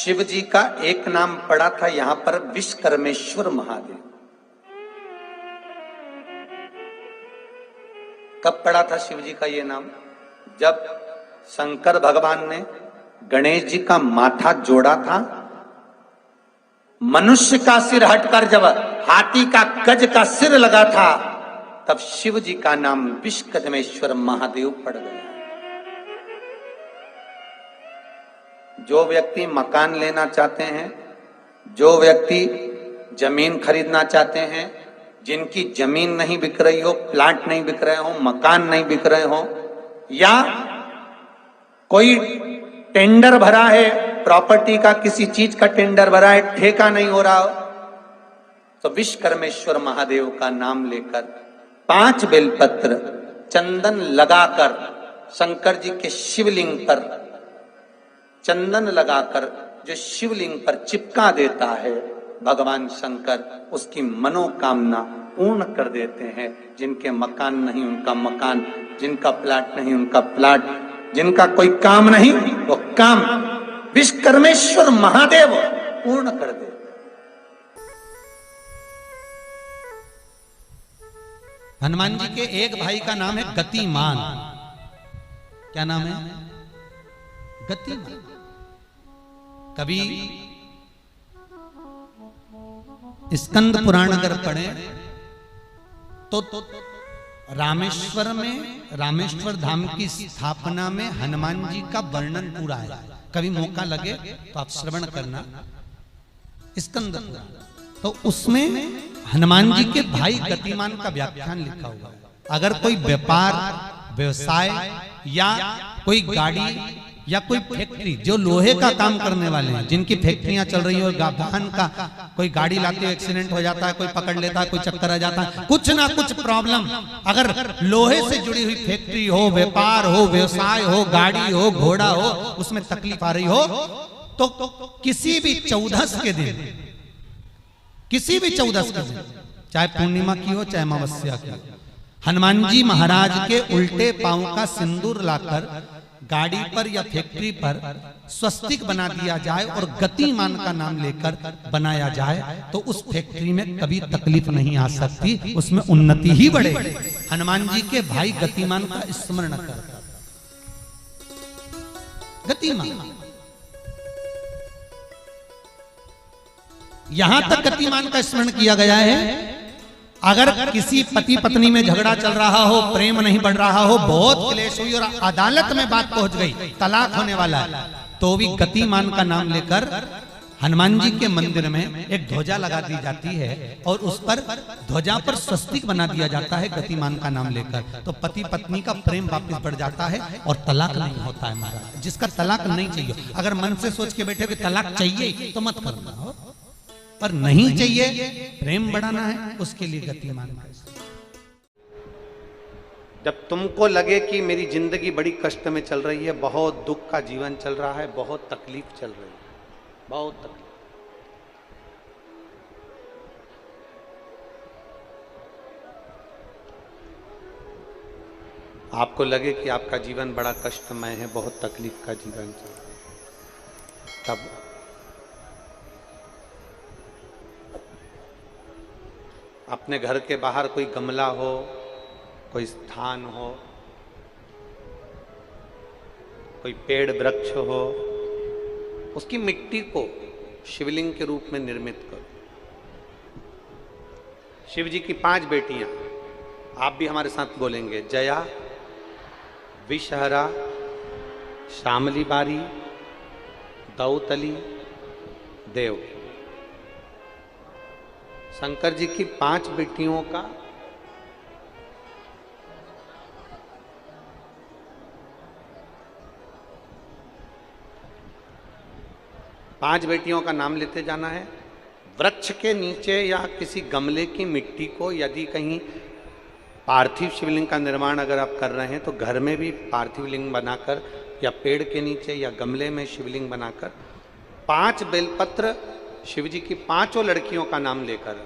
शिव जी का एक नाम पड़ा था यहां पर विश्वकर्मेश्वर महादेव। कब पड़ा था शिव जी का ये नाम? जब शंकर भगवान ने गणेश जी का माथा जोड़ा था, मनुष्य का सिर हटकर जब हाथी का गज का सिर लगा था, तब शिव जी का नाम विश्वकर्मेश्वर महादेव पड़ गया। जो व्यक्ति मकान लेना चाहते हैं, जो व्यक्ति जमीन खरीदना चाहते हैं, जिनकी जमीन नहीं बिक रही हो, प्लाट नहीं बिक रहे हो, मकान नहीं बिक रहे हो, या कोई टेंडर भरा है प्रॉपर्टी का, किसी चीज का टेंडर भरा है, ठेका नहीं हो रहा हो, तो विश्वकर्मेश्वर महादेव का नाम लेकर 5 बेलपत्र चंदन लगाकर शंकर जी के शिवलिंग पर चंदन लगाकर जो शिवलिंग पर चिपका देता है, भगवान शंकर उसकी मनोकामना पूर्ण कर देते हैं। जिनके मकान नहीं उनका मकान, जिनका प्लाट नहीं उनका प्लाट, जिनका कोई काम नहीं वो काम विश्वकर्मेश्वर महादेव पूर्ण कर देते। हनुमान जी के एक भाई का नाम है गतिमान। क्या नाम है? गतिमान। कभी स्कंद पुराण अगर पढ़े तो रामेश्वर में, रामेश्वर धाम की स्थापना में हनुमान जी का वर्णन पूरा है। कभी मौका लगे तो आप श्रवण करना स्कंद पुराण, तो उसमें हनुमान जी के भाई गतिमान का व्याख्यान लिखा हुआ है। अगर कोई व्यापार व्यवसाय या कोई गाड़ी या कोई फैक्ट्री, जो लोहे का काम करने वाले हैं, जिनकी फैक्ट्रियां चल रही हो, वाहन का कोई गाड़ी लाते हुए एक्सीडेंट हो जाता है, कोई पकड़ लेता है, कोई चक्कर आ जाता है, कुछ ना कुछ प्रॉब्लम, अगर लोहे से जुड़ी हुई फैक्ट्री हो, व्यापार हो, व्यवसाय हो, गाड़ी हो, घोड़ा हो, उसमें तकलीफ आ रही हो, तो किसी भी 14 के दिन, किसी भी 14 के दिन, चाहे पूर्णिमा की हो चाहे अमावस्या की, हनुमान जी महाराज के उल्टे पांव का सिंदूर लाकर गाड़ी पर या फैक्ट्री पर स्वस्तिक बना दिया जाए और गतिमान का नाम लेकर बनाया जाए, तो उस फैक्ट्री में कभी तकलीफ नहीं आ सकती, उसमें उन्नति ही बढ़ेगी। हनुमान जी के भाई गतिमान का स्मरण कर, गतिमान, यहां तक गतिमान का स्मरण किया गया है। अगर किसी पति पत्नी में झगड़ा चल रहा हो, प्रेम नहीं बढ़ रहा हो, बहुत क्लेश हुई और अदालत में बात पहुंच गई, तलाक होने वाला है, तो भी गतिमान का नाम लेकर हनुमान जी के मंदिर में एक ध्वजा लगा दी जाती है और उस पर ध्वजा पर स्वस्तिक बना दिया जाता है गतिमान का नाम लेकर। तो पति पत्नी का प्रेम वापस बढ़ जाता है और तलाक नहीं होता है महाराज। जिसका तलाक नहीं चाहिए, अगर मन से सोच के बैठे कि तलाक चाहिए तो मत करना, हो पर नहीं चाहिए, प्रेम बढ़ाना है, उसके लिए गतिमान। जब तुमको लगे कि मेरी जिंदगी बड़ी कष्ट में चल रही है, बहुत दुख का जीवन चल रहा है, बहुत तकलीफ चल रही है, बहुत तकलीफ, आपको लगे कि आपका जीवन बड़ा कष्टमय है, बहुत तकलीफ का जीवन चल रहा है, तब अपने घर के बाहर कोई गमला हो, कोई स्थान हो, कोई पेड़ वृक्ष हो, उसकी मिट्टी को शिवलिंग के रूप में निर्मित करो। शिव जी की 5 बेटियां, आप भी हमारे साथ बोलेंगे, जया, विषहरा, श्यामली बारी, दौतली, देव। शंकर जी की 5 बेटियों का नाम लेते जाना है। वृक्ष के नीचे या किसी गमले की मिट्टी को, यदि कहीं पार्थिव शिवलिंग का निर्माण अगर आप कर रहे हैं तो घर में भी पार्थिव लिंग बनाकर, या पेड़ के नीचे या गमले में शिवलिंग बनाकर 5 बेलपत्र शिव जी की 5 लड़कियों का नाम लेकर